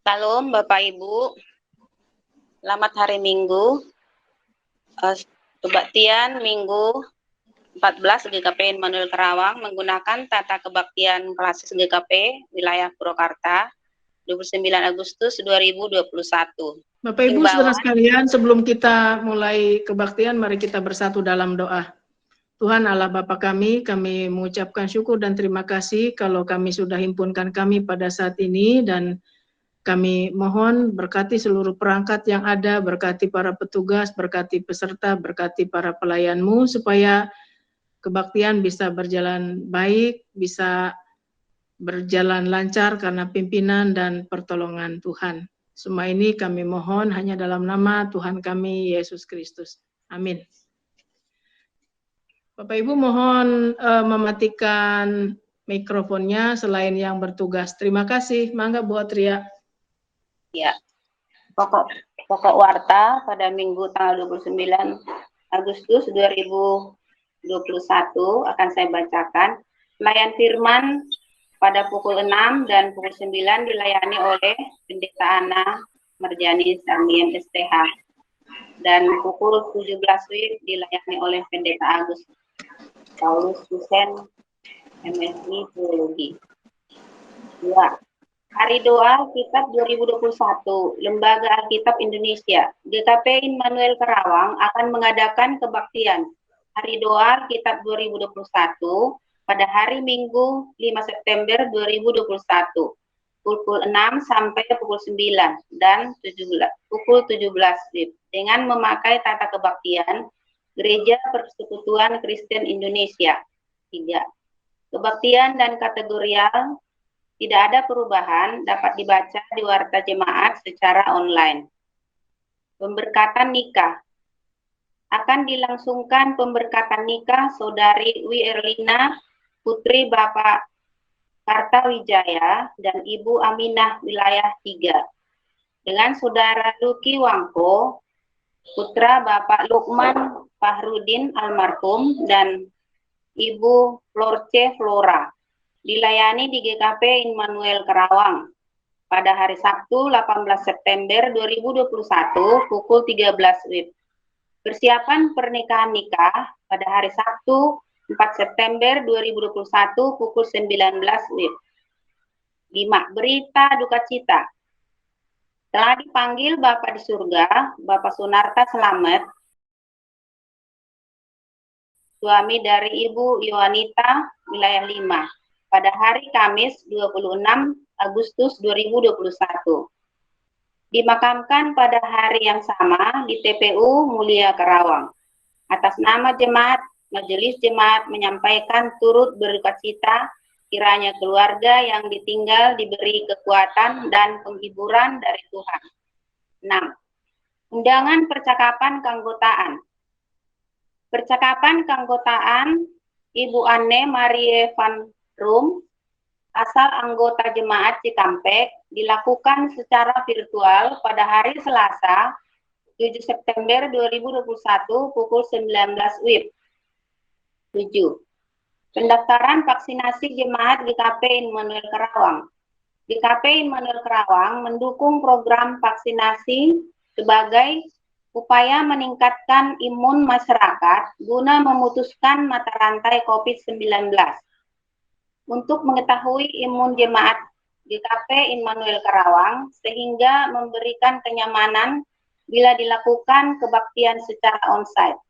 Salam Bapak Ibu, selamat hari Minggu. Kebaktian Minggu 14 GKP Immanuel Karawang menggunakan tata kebaktian klasis GKP wilayah Purwakarta 29 Agustus 2021. Bapak Ibu saudara sekalian, sebelum kita mulai kebaktian, mari kita bersatu dalam doa. Tuhan Allah Bapa kami mengucapkan syukur dan terima kasih kalau kami sudah himpunkan kami pada saat ini, dan kami mohon berkati seluruh perangkat yang ada, berkati para petugas, berkati peserta, berkati para pelayan-Mu, supaya kebaktian bisa berjalan baik, bisa berjalan lancar karena pimpinan dan pertolongan Tuhan. Semua ini kami mohon hanya dalam nama Tuhan kami, Yesus Kristus. Amin. Bapak Ibu mohon mematikan mikrofonnya selain yang bertugas. Terima kasih. Mangga Bu Atria. Ya, pokok warta pada Minggu tanggal 29 Agustus 2021 akan saya bacakan. Pelayan firman pada pukul 6 dan pukul 9 dilayani oleh Pendeta Ana Marjani Sarmien STH, dan pukul 17 WIB dilayani oleh Pendeta Agus Paulus Husen MSI Teologi. 2. Hari Doa Alkitab 2021, Lembaga Alkitab Indonesia, GKP Immanuel Karawang akan mengadakan kebaktian Hari Doa Alkitab 2021 pada hari Minggu 5 September 2021, pukul 6 sampai pukul 9 dan pukul 17 WIB, dengan memakai tata kebaktian Gereja Persekutuan Kristen Indonesia. 3. Kebaktian dan kategorial tidak ada perubahan, dapat dibaca di Warta Jemaat secara online. Pemberkatan nikah. Akan dilangsungkan pemberkatan nikah Saudari Wi Erlina, putri Bapak Kartawijaya dan Ibu Aminah wilayah 3, dengan Saudara Luki Wangko, putra Bapak Lukman Fahrudin almarhum dan Ibu Florce Flora, dilayani di GKP Immanuel Karawang pada hari Sabtu 18 September 2021 pukul 13 WIB. Persiapan pernikahan nikah pada hari Sabtu 4 September 2021 pukul 19 WIB. 5. Berita duka cita. Telah dipanggil Bapak di surga, Bapak Sunarta Slamet, suami dari Ibu Yohanita wilayah 5, pada hari Kamis 26 Agustus 2021. Dimakamkan pada hari yang sama di TPU Mulia Karawang. Atas nama jemaat, Majelis Jemaat menyampaikan turut berduka cita kiranya keluarga yang ditinggal diberi kekuatan dan penghiburan dari Tuhan. 6. Undangan percakapan keanggotaan. Percakapan keanggotaan Ibu Anne Marie van Room, asal anggota jemaat Cikampek, dilakukan secara virtual pada hari Selasa 7 September 2021 pukul 19 WIB. 7. Pendaftaran vaksinasi jemaat GKP Immanuel Karawang. GKP Immanuel Karawang mendukung program vaksinasi sebagai upaya meningkatkan imun masyarakat guna memutuskan mata rantai COVID-19. Untuk mengetahui imun jemaat GKP Immanuel Karawang sehingga memberikan kenyamanan bila dilakukan kebaktian secara onsite,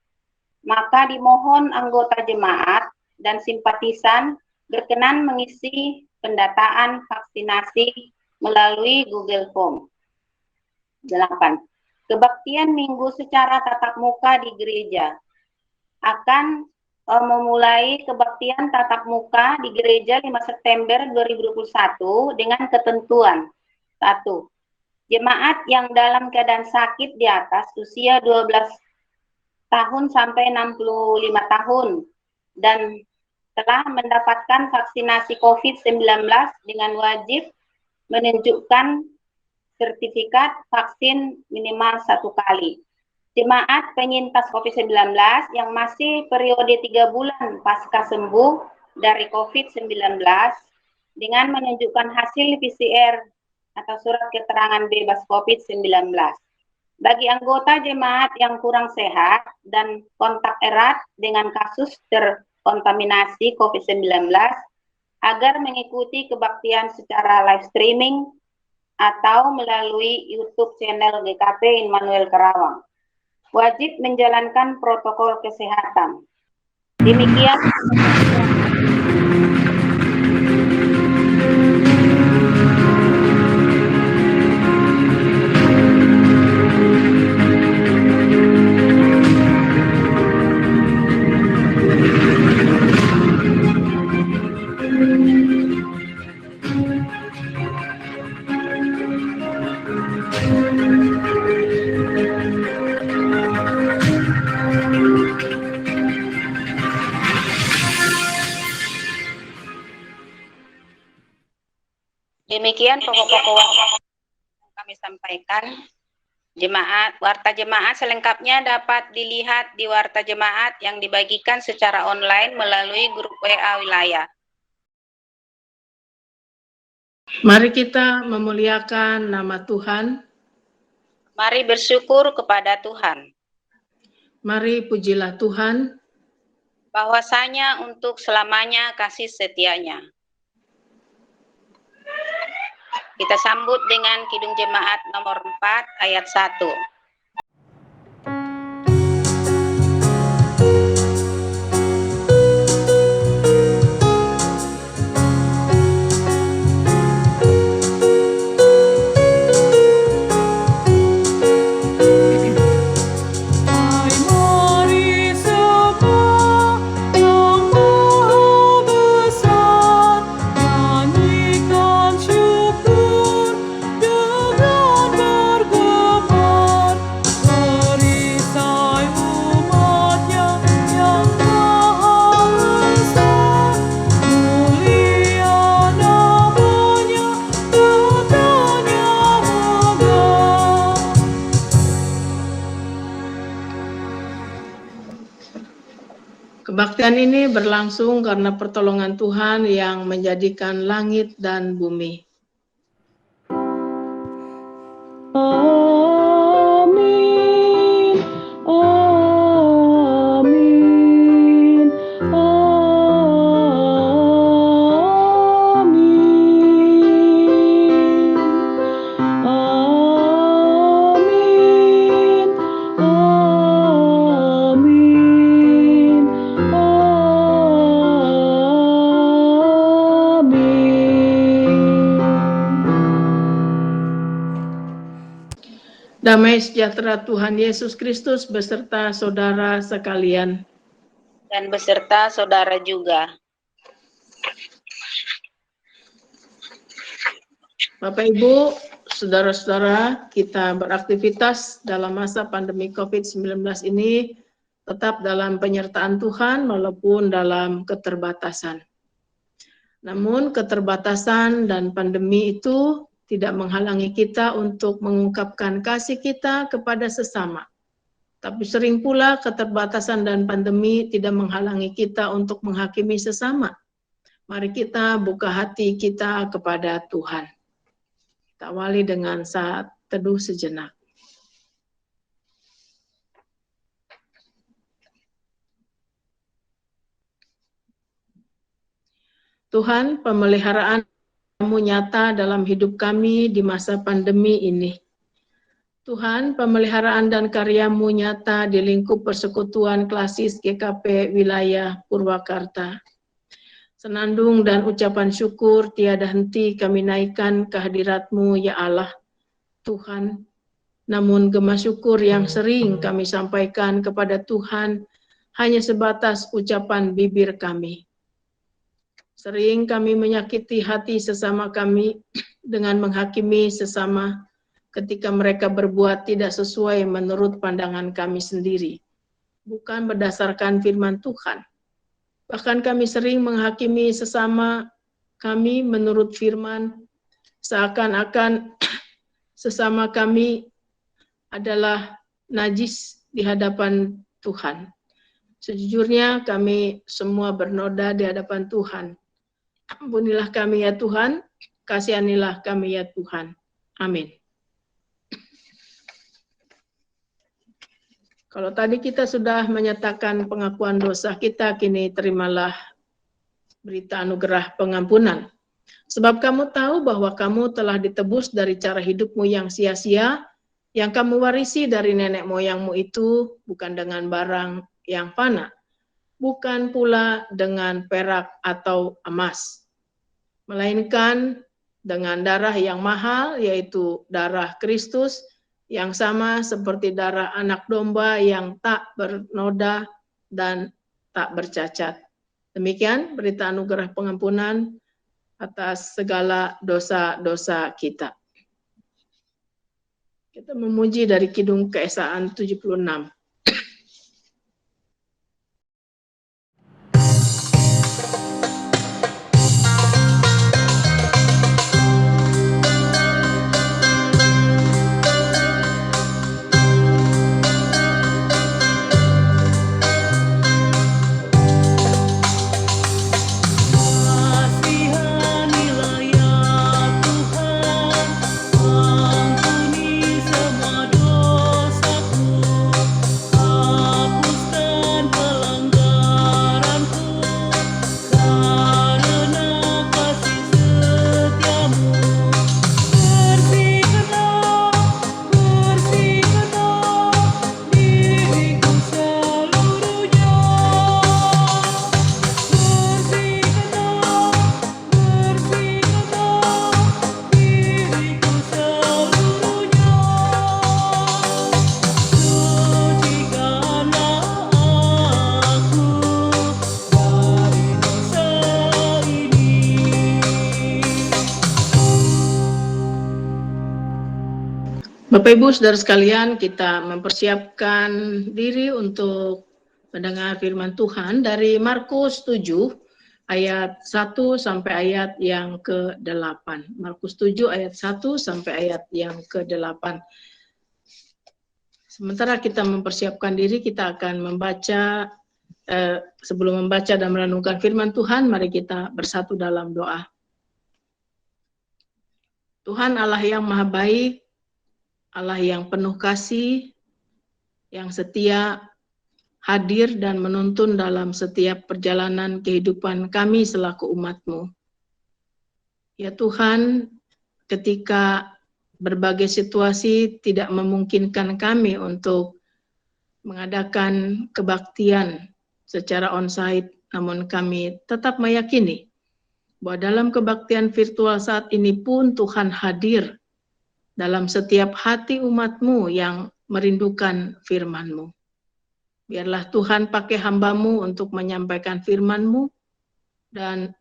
maka dimohon anggota jemaat dan simpatisan berkenan mengisi pendataan vaksinasi melalui Google Form. 8. Kebaktian minggu secara tatap muka di gereja. Akan memulai kebaktian tatap muka di gereja 5 September 2021 dengan ketentuan. 1. Jemaat yang dalam keadaan sakit di atas usia 12 tahun sampai 65 tahun dan telah mendapatkan vaksinasi COVID-19 dengan wajib menunjukkan sertifikat vaksin minimal 1 kali. Jemaat penyintas COVID-19 yang masih periode 3 bulan pasca sembuh dari COVID-19 dengan menunjukkan hasil PCR atau surat keterangan bebas COVID-19. Bagi anggota jemaat yang kurang sehat dan kontak erat dengan kasus terkontaminasi COVID-19 agar mengikuti kebaktian secara live streaming atau melalui YouTube channel GKP Immanuel Karawang. Wajib menjalankan protokol kesehatan. Demikian. Demikian pokok-pokok yang kami sampaikan. Warta jemaat selengkapnya dapat dilihat di warta jemaat yang dibagikan secara online melalui grup WA wilayah. Mari kita memuliakan nama Tuhan. Mari bersyukur kepada Tuhan. Mari pujilah Tuhan. Bahwasanya untuk selamanya kasih setianya. Kita sambut dengan Kidung Jemaat nomor 4 ayat 1. Kebaktian ini berlangsung karena pertolongan Tuhan yang menjadikan langit dan bumi. Amin, amin, amin, amin, Damai sejahtera Tuhan Yesus Kristus beserta saudara sekalian. Dan beserta saudara juga. Bapak Ibu, saudara-saudara, kita beraktivitas dalam masa pandemi COVID-19 ini tetap dalam penyertaan Tuhan walaupun dalam keterbatasan. Namun keterbatasan dan pandemi itu tidak menghalangi kita untuk mengungkapkan kasih kita kepada sesama. Tapi sering pula keterbatasan dan pandemi tidak menghalangi kita untuk menghakimi sesama. Mari kita buka hati kita kepada Tuhan. Kita awali dengan saat teduh sejenak. Tuhan, pemeliharaan-Mu nyata dalam hidup kami di masa pandemi ini. Tuhan, pemeliharaan dan karya-Mu nyata di lingkup persekutuan klasis GKP wilayah Purwakarta. Senandung dan ucapan syukur tiada henti kami naikkan kehadirat-Mu, ya Allah, Tuhan. Namun gema syukur yang sering kami sampaikan kepada Tuhan hanya sebatas ucapan bibir kami. Sering kami menyakiti hati sesama kami dengan menghakimi sesama ketika mereka berbuat tidak sesuai menurut pandangan kami sendiri, bukan berdasarkan firman Tuhan. Bahkan kami sering menghakimi sesama kami menurut firman, seakan-akan sesama kami adalah najis di hadapan Tuhan. Sejujurnya kami semua bernoda di hadapan Tuhan. Ampunilah kami ya Tuhan, kasihanilah kami ya Tuhan. Amin. Kalau tadi kita sudah menyatakan pengakuan dosa kita, kini terimalah berita anugerah pengampunan. Sebab kamu tahu bahwa kamu telah ditebus dari cara hidupmu yang sia-sia, yang kamu warisi dari nenek moyangmu itu, bukan dengan barang yang fana, bukan pula dengan perak atau emas, melainkan dengan darah yang mahal, yaitu darah Kristus, yang sama seperti darah anak domba yang tak bernoda dan tak bercacat. Demikian berita anugerah pengampunan atas segala dosa-dosa kita. Kita memuji dari Kidung Keesaan 76. Kasihanilah ya Tuhan, ampuni semua dosaku, hapuskan pelanggaranku, karena kasih setiamu. Bersihkanlah diriku seluruhnya. Bersihkanlah diriku seluruhnya. Sucikanlah aku dari dosa ini. Bapak Ibu Saudara sekalian, kita mempersiapkan diri untuk mendengar firman Tuhan dari Markus 7 ayat 1 sampai ayat yang ke-8. Markus 7 ayat 1 sampai ayat yang ke-8. Sementara kita mempersiapkan diri, kita akan membaca, sebelum membaca dan merenungkan firman Tuhan, mari kita bersatu dalam doa. Tuhan Allah yang maha baik, Allah yang penuh kasih, yang setia, hadir dan menuntun dalam setiap perjalanan kehidupan kami selaku umat-Mu. Ya Tuhan, ketika berbagai situasi tidak memungkinkan kami untuk mengadakan kebaktian secara onsite, namun kami tetap meyakini bahwa dalam kebaktian virtual saat ini pun Tuhan hadir dalam setiap hati umat-Mu yang merindukan firman-Mu. Biarlah Tuhan pakai hamba-Mu untuk menyampaikan firman-Mu dan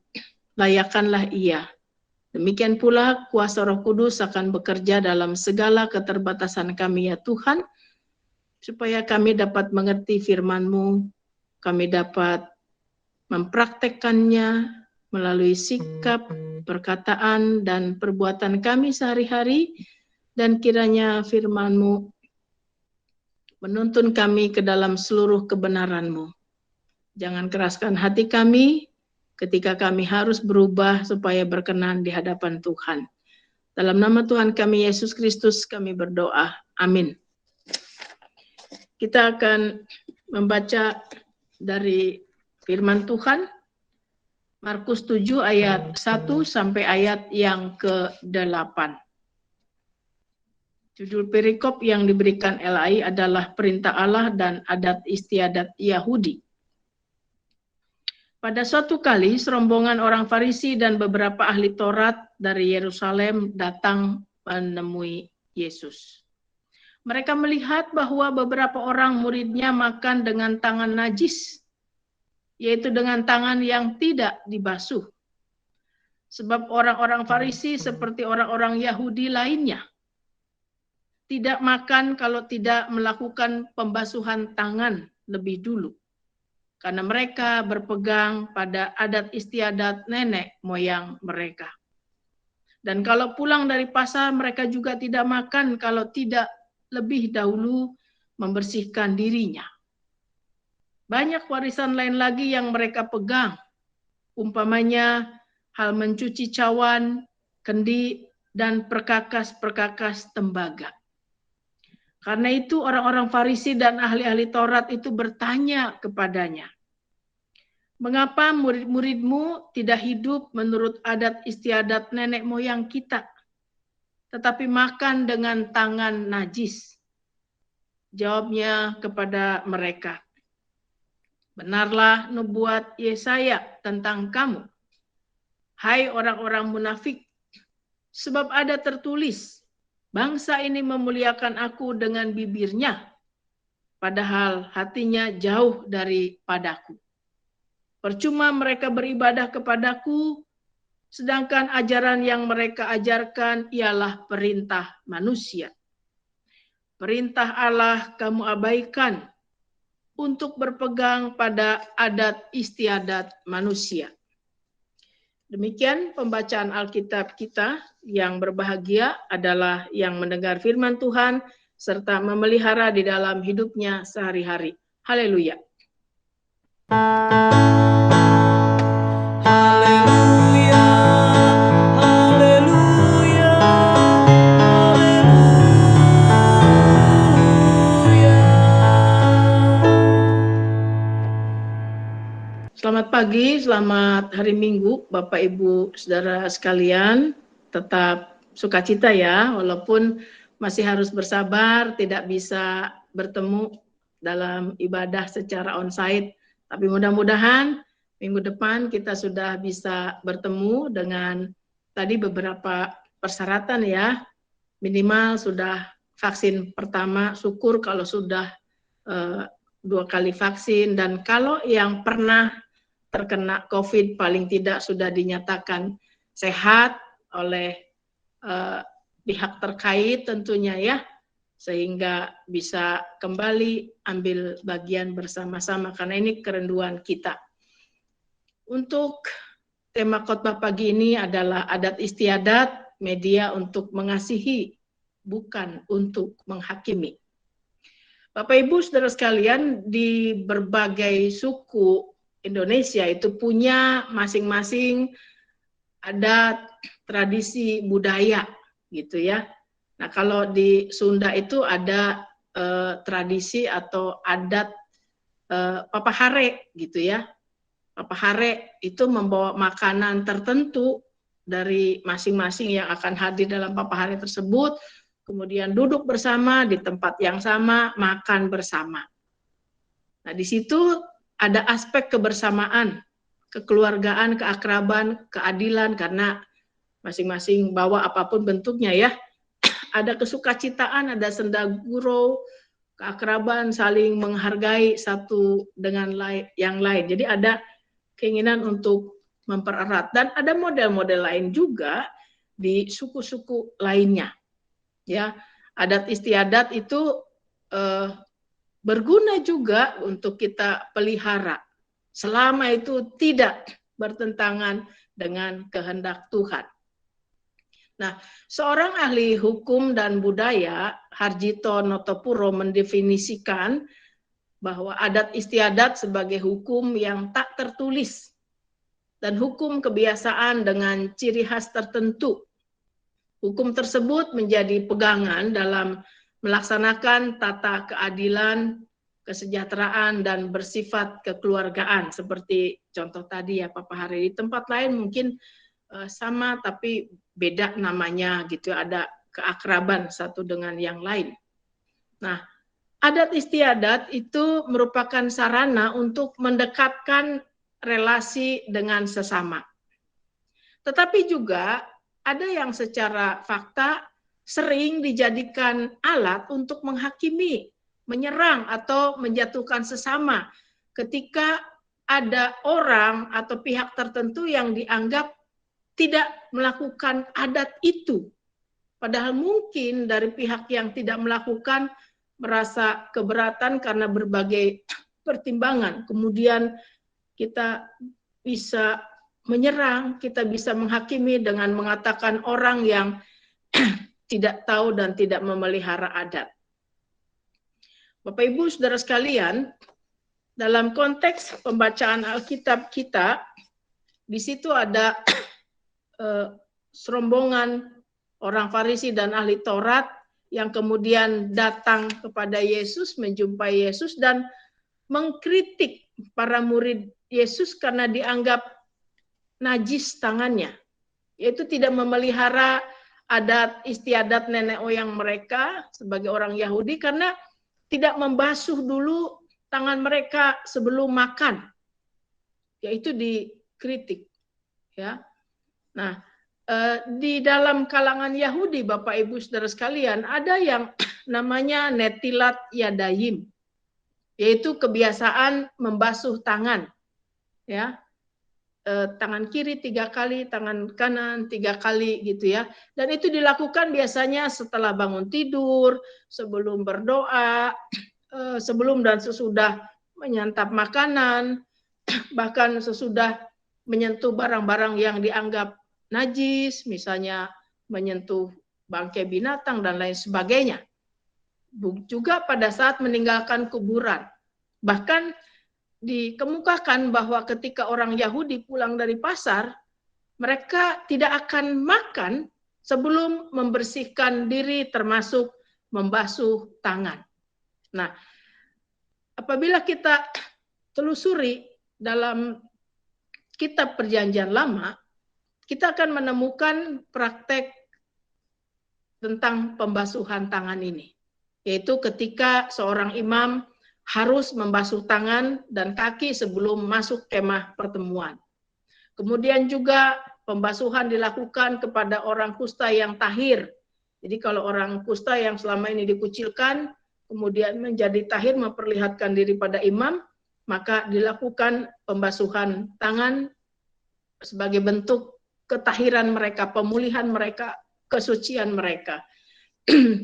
layakkanlah ia. Demikian pula kuasa Roh Kudus akan bekerja dalam segala keterbatasan kami ya Tuhan, supaya kami dapat mengerti firman-Mu, kami dapat mempraktekkannya melalui sikap, perkataan, dan perbuatan kami sehari-hari, dan kiranya firman-Mu menuntun kami ke dalam seluruh kebenaran-Mu. Jangan keraskan hati kami ketika kami harus berubah supaya berkenan di hadapan Tuhan. Dalam nama Tuhan kami Yesus Kristus kami berdoa. Amin. Kita akan membaca dari firman Tuhan Markus 7 ayat 1 sampai ayat yang ke-8. Judul perikop yang diberikan LAI adalah Perintah Allah dan Adat Istiadat Yahudi. Pada suatu kali, serombongan orang Farisi dan beberapa ahli Taurat dari Yerusalem datang menemui Yesus. Mereka melihat bahwa beberapa orang muridnya makan dengan tangan najis, yaitu dengan tangan yang tidak dibasuh. Sebab orang-orang Farisi seperti orang-orang Yahudi lainnya, tidak makan kalau tidak melakukan pembasuhan tangan lebih dulu. Karena mereka berpegang pada adat istiadat nenek moyang mereka. Dan kalau pulang dari pasar, mereka juga tidak makan kalau tidak lebih dahulu membersihkan dirinya. Banyak warisan lain lagi yang mereka pegang. Umpamanya hal mencuci cawan, kendi, dan perkakas-perkakas tembaga. Karena itu orang-orang Farisi dan ahli-ahli Taurat itu bertanya kepadanya, "Mengapa murid-muridmu tidak hidup menurut adat istiadat nenek moyang kita, tetapi makan dengan tangan najis?" Jawabnya kepada mereka, "Benarlah nubuat Yesaya tentang kamu, hai orang-orang munafik, sebab ada tertulis, bangsa ini memuliakan aku dengan bibirnya, padahal hatinya jauh daripadaku. Percuma mereka beribadah kepadaku, sedangkan ajaran yang mereka ajarkan ialah perintah manusia. Perintah Allah kamu abaikan untuk berpegang pada adat istiadat manusia." Demikian pembacaan Alkitab kita. Yang berbahagia adalah yang mendengar firman Tuhan serta memelihara di dalam hidupnya sehari-hari. Haleluya. Haleluya, haleluya, haleluya. Selamat pagi, selamat hari Minggu, Bapak Ibu Saudara sekalian. Tetap sukacita ya, walaupun masih harus bersabar, tidak bisa bertemu dalam ibadah secara onsite. Tapi mudah-mudahan minggu depan kita sudah bisa bertemu dengan tadi beberapa persyaratan ya. Minimal sudah vaksin pertama, syukur kalau sudah 2 kali vaksin, dan kalau yang pernah terkena COVID paling tidak sudah dinyatakan sehat oleh pihak terkait tentunya ya, sehingga bisa kembali ambil bagian bersama-sama karena ini kerinduan kita. Untuk tema khotbah pagi ini adalah adat istiadat, media untuk mengasihi, bukan untuk menghakimi. Bapak Ibu Saudara sekalian, di berbagai suku Indonesia itu punya masing-masing adat, tradisi, budaya gitu ya. Nah, kalau di Sunda itu ada tradisi atau adat papahare gitu ya. Papahare itu membawa makanan tertentu dari masing-masing yang akan hadir dalam papahare tersebut, kemudian duduk bersama di tempat yang sama, makan bersama. Nah, di situ ada aspek kebersamaan, kekeluargaan, keakraban, keadilan, karena masing-masing bawa apapun bentuknya ya. Ada kesukacitaan, ada senda gurau, keakraban, saling menghargai satu dengan yang lain. Jadi ada keinginan untuk mempererat, dan ada model-model lain juga di suku-suku lainnya. Ya, adat istiadat itu berguna juga untuk kita pelihara selama itu tidak bertentangan dengan kehendak Tuhan. Nah, seorang ahli hukum dan budaya, Harjito Notopuro, mendefinisikan bahwa adat istiadat sebagai hukum yang tak tertulis dan hukum kebiasaan dengan ciri khas tertentu. Hukum tersebut menjadi pegangan dalam melaksanakan tata keadilan, kesejahteraan, dan bersifat kekeluargaan. Seperti contoh tadi ya, papahare. Di tempat lain mungkin sama tapi beda namanya gitu, ada keakraban satu dengan yang lain. Nah, adat istiadat itu merupakan sarana untuk mendekatkan relasi dengan sesama. Tetapi juga ada yang secara fakta sering dijadikan alat untuk menghakimi, menyerang atau menjatuhkan sesama ketika ada orang atau pihak tertentu yang dianggap tidak melakukan adat itu. Padahal mungkin dari pihak yang tidak melakukan merasa keberatan karena berbagai pertimbangan. Kemudian kita bisa menyerang, kita bisa menghakimi dengan mengatakan orang yang tidak tahu dan tidak memelihara adat. Bapak Ibu Saudara sekalian, dalam konteks pembacaan Alkitab kita, di situ ada serombongan orang Farisi dan ahli Taurat yang kemudian datang kepada Yesus, menjumpai Yesus dan mengkritik para murid Yesus karena dianggap najis tangannya, yaitu tidak memelihara adat istiadat nenek moyang mereka sebagai orang Yahudi karena tidak membasuh dulu tangan mereka sebelum makan, yaitu dikritik. Ya, nah di dalam kalangan Yahudi, Bapak Ibu Saudara sekalian, ada yang namanya netilat yadayim, yaitu kebiasaan membasuh tangan, ya. Tangan kiri 3 kali, tangan kanan 3 kali gitu ya. Dan itu dilakukan biasanya setelah bangun tidur, sebelum berdoa, sebelum dan sesudah menyantap makanan, bahkan sesudah menyentuh barang-barang yang dianggap najis, misalnya menyentuh bangkai binatang dan lain sebagainya. Juga pada saat meninggalkan kuburan. Bahkan dikemukakan bahwa ketika orang Yahudi pulang dari pasar, mereka tidak akan makan sebelum membersihkan diri, termasuk membasuh tangan. Nah, apabila kita telusuri dalam kitab Perjanjian Lama, kita akan menemukan praktek tentang pembasuhan tangan ini, yaitu ketika seorang imam harus membasuh tangan dan kaki sebelum masuk kemah pertemuan. Kemudian juga pembasuhan dilakukan kepada orang kusta yang tahir. Jadi kalau orang kusta yang selama ini dikucilkan, kemudian menjadi tahir memperlihatkan diri pada imam, maka dilakukan pembasuhan tangan sebagai bentuk ketahiran mereka, pemulihan mereka, kesucian mereka.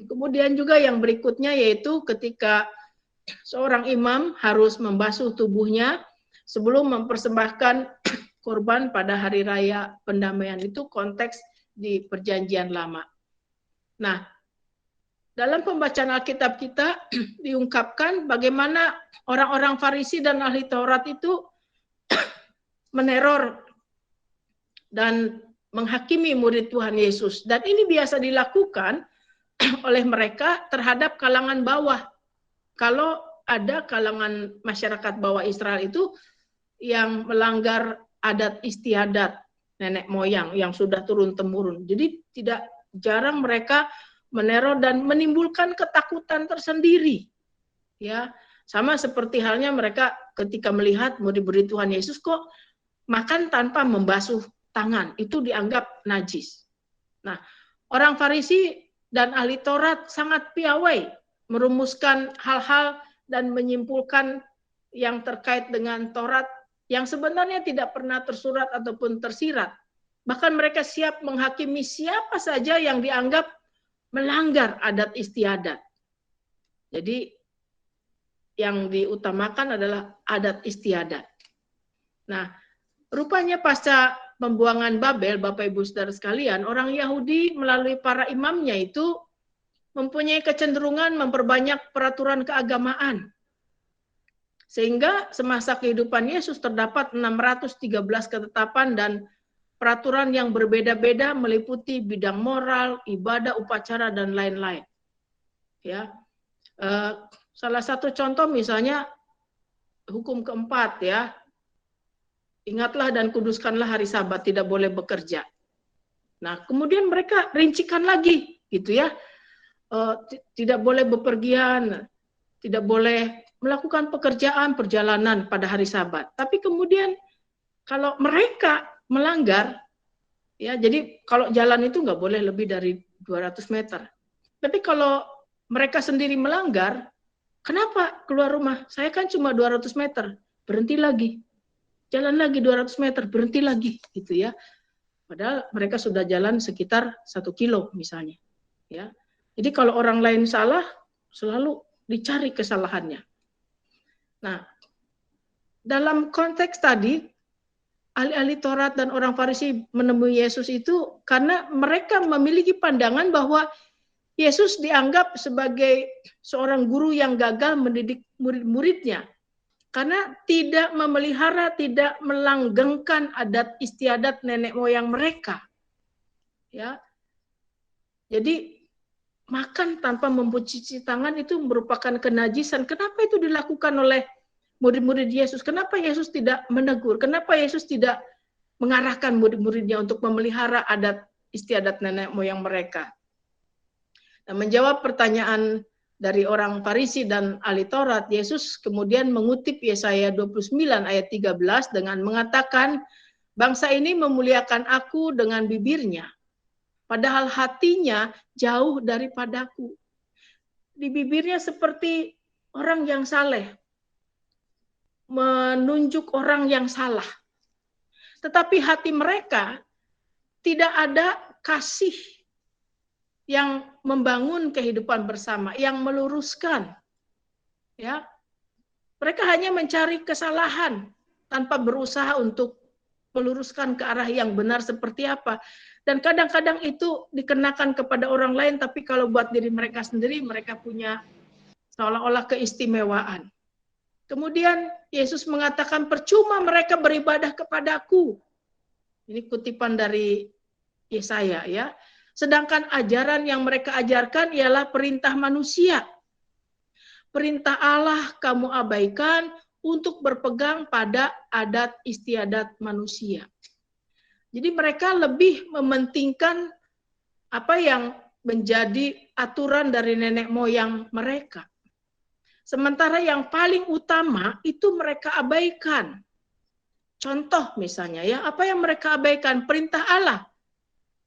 Kemudian juga yang berikutnya yaitu ketika seorang imam harus membasuh tubuhnya sebelum mempersembahkan korban pada hari raya pendamaian. Itu konteks di Perjanjian Lama. Nah, dalam pembacaan Alkitab kita diungkapkan bagaimana orang-orang Farisi dan ahli Taurat itu meneror dan menghakimi murid Tuhan Yesus. Dan ini biasa dilakukan oleh mereka terhadap kalangan bawah. Kalau ada kalangan masyarakat bawah Israel itu yang melanggar adat istiadat nenek moyang yang sudah turun-temurun. Jadi tidak jarang mereka meneror dan menimbulkan ketakutan tersendiri. Ya, sama seperti halnya mereka ketika melihat murid-murid Tuhan Yesus kok makan tanpa membasuh tangan, itu dianggap najis. Nah, orang Farisi dan ahli Taurat sangat piawai merumuskan hal-hal dan menyimpulkan yang terkait dengan Taurat yang sebenarnya tidak pernah tersurat ataupun tersirat. Bahkan mereka siap menghakimi siapa saja yang dianggap melanggar adat istiadat. Jadi yang diutamakan adalah adat istiadat. Nah, rupanya pasca pembuangan Babel, Bapak Ibu Saudara sekalian, orang Yahudi melalui para imamnya itu mempunyai kecenderungan memperbanyak peraturan keagamaan. Sehingga semasa kehidupan Yesus terdapat 613 ketetapan dan peraturan yang berbeda-beda meliputi bidang moral, ibadah, upacara, dan lain-lain. Ya, salah satu contoh misalnya hukum keempat ya, ingatlah dan kuduskanlah hari Sabat, tidak boleh bekerja. Nah, kemudian mereka rincikan lagi, gitu ya. Tidak boleh bepergian, tidak boleh melakukan pekerjaan perjalanan pada hari Sabat. Tapi kemudian kalau mereka melanggar, ya jadi kalau jalan itu nggak boleh lebih dari 200 meter. Tapi kalau mereka sendiri melanggar, kenapa keluar rumah? Saya kan cuma 200 meter, berhenti lagi. Jalan lagi 200 meter, berhenti lagi, gitu ya. Padahal mereka sudah jalan sekitar 1 kilo misalnya, ya. Jadi kalau orang lain salah, selalu dicari kesalahannya. Nah, dalam konteks tadi, ahli-ahli Taurat dan orang Farisi menemui Yesus itu karena mereka memiliki pandangan bahwa Yesus dianggap sebagai seorang guru yang gagal mendidik murid-muridnya. Karena tidak memelihara, tidak melanggengkan adat istiadat nenek moyang mereka. Ya. Jadi makan tanpa mencuci tangan itu merupakan kenajisan. Kenapa itu dilakukan oleh murid-murid Yesus? Kenapa Yesus tidak menegur? Kenapa Yesus tidak mengarahkan murid-muridnya untuk memelihara adat istiadat nenek moyang mereka? Dan menjawab pertanyaan dari orang Farisi dan ahli Taurat, Yesus kemudian mengutip Yesaya 29 ayat 13 dengan mengatakan, bangsa ini memuliakan aku dengan bibirnya, padahal hatinya jauh daripadaku. Di bibirnya seperti orang yang saleh, menunjuk orang yang salah. Tetapi hati mereka tidak ada kasih yang membangun kehidupan bersama, yang meluruskan. Ya, mereka hanya mencari kesalahan tanpa berusaha untuk meluruskan ke arah yang benar seperti apa. Dan kadang-kadang itu dikenakan kepada orang lain, tapi kalau buat diri mereka sendiri, mereka punya seolah-olah keistimewaan. Kemudian Yesus mengatakan, percuma mereka beribadah kepadaku. Ini kutipan dari Yesaya, ya. Sedangkan ajaran yang mereka ajarkan ialah perintah manusia. Perintah Allah kamu abaikan untuk berpegang pada adat istiadat manusia. Jadi mereka lebih mementingkan apa yang menjadi aturan dari nenek moyang mereka. Sementara yang paling utama itu mereka abaikan. Contoh misalnya, ya, apa yang mereka abaikan? Perintah Allah,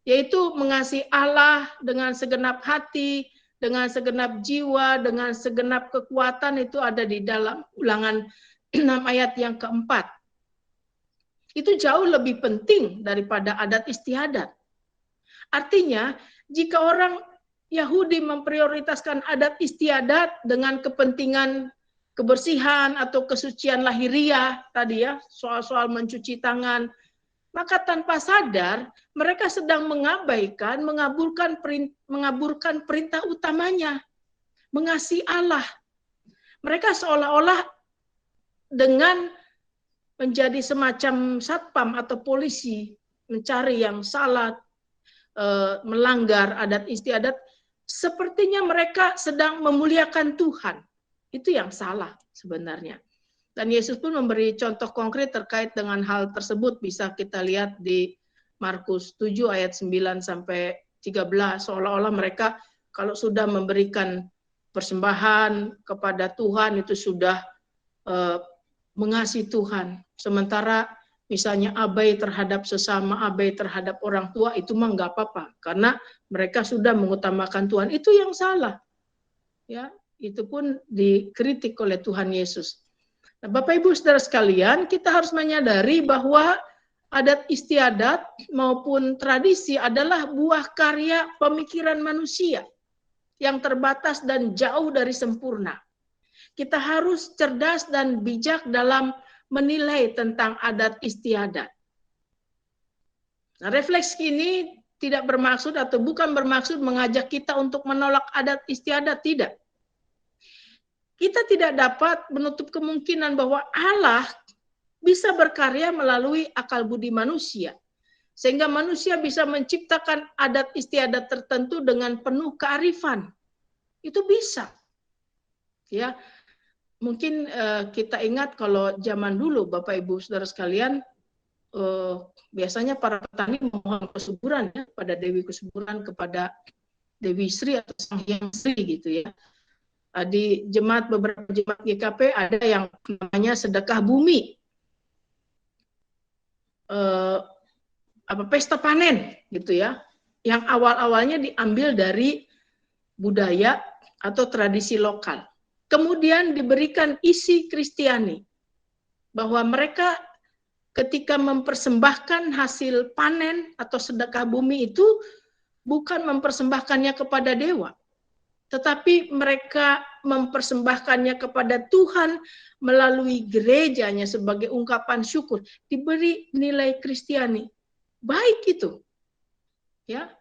yaitu mengasihi Allah dengan segenap hati, dengan segenap jiwa, dengan segenap kekuatan. Itu ada di dalam Ulangan 6 ayat yang keempat. Itu jauh lebih penting daripada adat istiadat. Artinya, jika orang Yahudi memprioritaskan adat istiadat dengan kepentingan kebersihan atau kesucian lahiriah tadi, ya, soal-soal mencuci tangan, maka tanpa sadar mereka sedang mengabaikan, mengaburkan perintah utamanya, mengasihi Allah. Mereka seolah-olah dengan menjadi semacam satpam atau polisi, mencari yang salah, melanggar adat istiadat, sepertinya mereka sedang memuliakan Tuhan. Itu yang salah sebenarnya. Dan Yesus pun memberi contoh konkret terkait dengan hal tersebut. Bisa kita lihat di Markus 7 ayat 9 sampai 13. Seolah-olah mereka kalau sudah memberikan persembahan kepada Tuhan itu sudah mengasihi Tuhan. Sementara misalnya abai terhadap sesama, abai terhadap orang tua, itu mah nggak apa-apa. Karena mereka sudah mengutamakan Tuhan. Itu yang salah. Ya, itu pun dikritik oleh Tuhan Yesus. Nah, Bapak Ibu Saudara sekalian, kita harus menyadari bahwa adat istiadat maupun tradisi adalah buah karya pemikiran manusia yang terbatas dan jauh dari sempurna. Kita harus cerdas dan bijak dalam menilai tentang adat istiadat. Nah, refleks ini tidak bermaksud atau bukan bermaksud mengajak kita untuk menolak adat istiadat, tidak. Kita tidak dapat menutup kemungkinan bahwa Allah bisa berkarya melalui akal budi manusia, sehingga manusia bisa menciptakan adat istiadat tertentu dengan penuh kearifan. Itu bisa. Ya, mungkin kita ingat kalau zaman dulu Bapak Ibu Saudara sekalian, biasanya para petani memohon kesuburan, ya, pada Dewi Kesuburan, kepada Dewi Sri atau Sang Hyang Sri gitu, ya. Di jemaat, beberapa jemaat GKP ada yang namanya sedekah bumi, pesta panen gitu, ya, yang awal-awalnya diambil dari budaya atau tradisi lokal. Kemudian diberikan isi Kristiani, bahwa mereka ketika mempersembahkan hasil panen atau sedekah bumi itu bukan mempersembahkannya kepada dewa, tetapi mereka mempersembahkannya kepada Tuhan melalui gerejanya sebagai ungkapan syukur, diberi nilai Kristiani. Baik itu. Ya.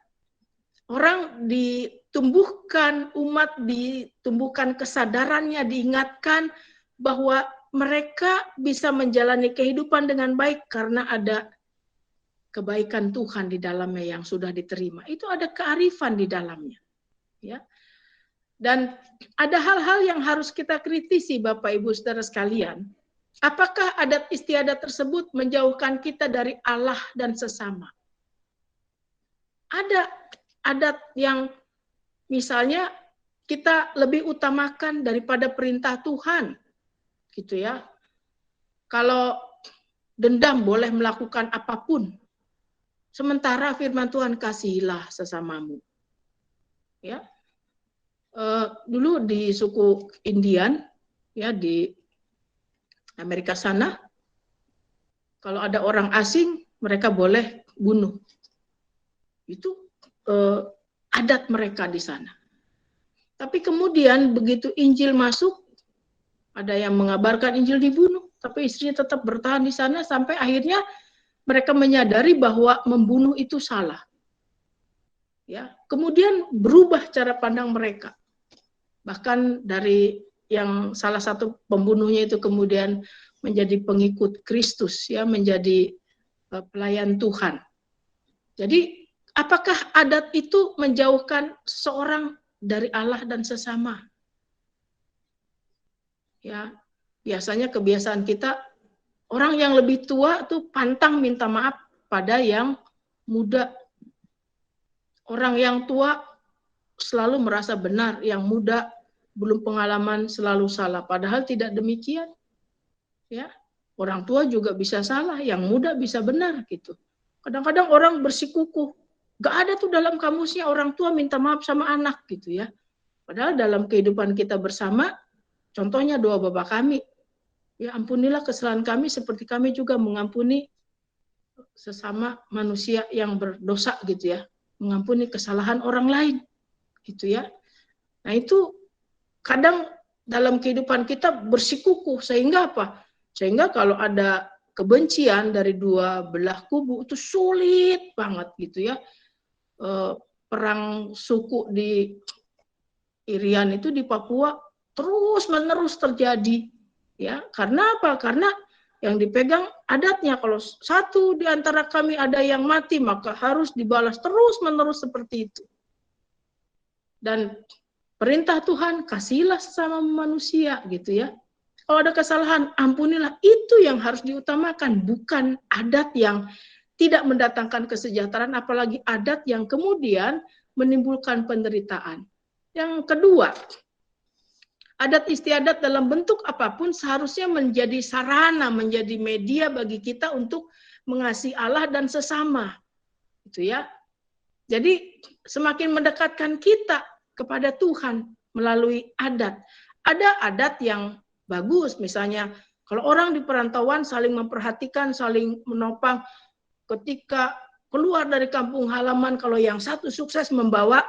Orang ditumbuhkan, umat ditumbuhkan kesadarannya, diingatkan bahwa mereka bisa menjalani kehidupan dengan baik karena ada kebaikan Tuhan di dalamnya yang sudah diterima. Itu ada kearifan di dalamnya. Ya. Dan ada hal-hal yang harus kita kritisi Bapak Ibu Saudara sekalian. Apakah adat istiadat tersebut menjauhkan kita dari Allah dan sesama? Ada adat yang misalnya kita lebih utamakan daripada perintah Tuhan. Gitu ya. Kalau dendam boleh melakukan apapun. Sementara firman Tuhan, kasihilah sesamamu. Ya. Dulu di suku Indian, ya di Amerika sana, kalau ada orang asing, mereka boleh bunuh. Itu adat mereka di sana. Tapi kemudian begitu Injil masuk, ada yang mengabarkan Injil dibunuh, tapi istrinya tetap bertahan di sana sampai akhirnya mereka menyadari bahwa membunuh itu salah. Ya, kemudian berubah cara pandang mereka. Bahkan dari yang salah satu pembunuhnya itu kemudian menjadi pengikut Kristus, ya, menjadi pelayan Tuhan. Jadi, apakah adat itu menjauhkan seorang dari Allah dan sesama? Ya, biasanya kebiasaan kita, orang yang lebih tua tuh pantang minta maaf pada yang muda. Orang yang tua selalu merasa benar, yang muda belum pengalaman selalu salah. Padahal tidak demikian. Ya, orang tua juga bisa salah, yang muda bisa benar gitu. Kadang-kadang orang bersikukuh, gak ada tuh dalam kamusnya orang tua minta maaf sama anak gitu ya. Padahal dalam kehidupan kita bersama, contohnya doa Bapa kami, ya ampunilah kesalahan kami seperti kami juga mengampuni sesama manusia yang berdosa gitu ya. Mengampuni kesalahan orang lain gitu ya. Nah itu kadang dalam kehidupan kita bersikukuh sehingga apa? Sehingga kalau ada kebencian dari dua belah kubu itu sulit banget gitu ya. Perang suku di Irian itu di Papua terus menerus terjadi ya. Karena apa? Karena yang dipegang adatnya, kalau satu di antara kami ada yang mati, maka harus dibalas terus-menerus seperti itu. Dan perintah Tuhan, kasihilah sesama manusia, gitu ya. Kalau ada kesalahan, ampunilah, itu yang harus diutamakan, bukan adat yang tidak mendatangkan kesejahteraan, apalagi adat yang kemudian menimbulkan penderitaan. Yang kedua, adat istiadat dalam bentuk apapun seharusnya menjadi sarana, menjadi media bagi kita untuk mengasihi Allah dan sesama. Gitu ya. Jadi semakin mendekatkan kita kepada Tuhan melalui adat. Ada adat yang bagus, misalnya kalau orang di perantauan saling memperhatikan, saling menopang ketika keluar dari kampung halaman, kalau yang satu sukses membawa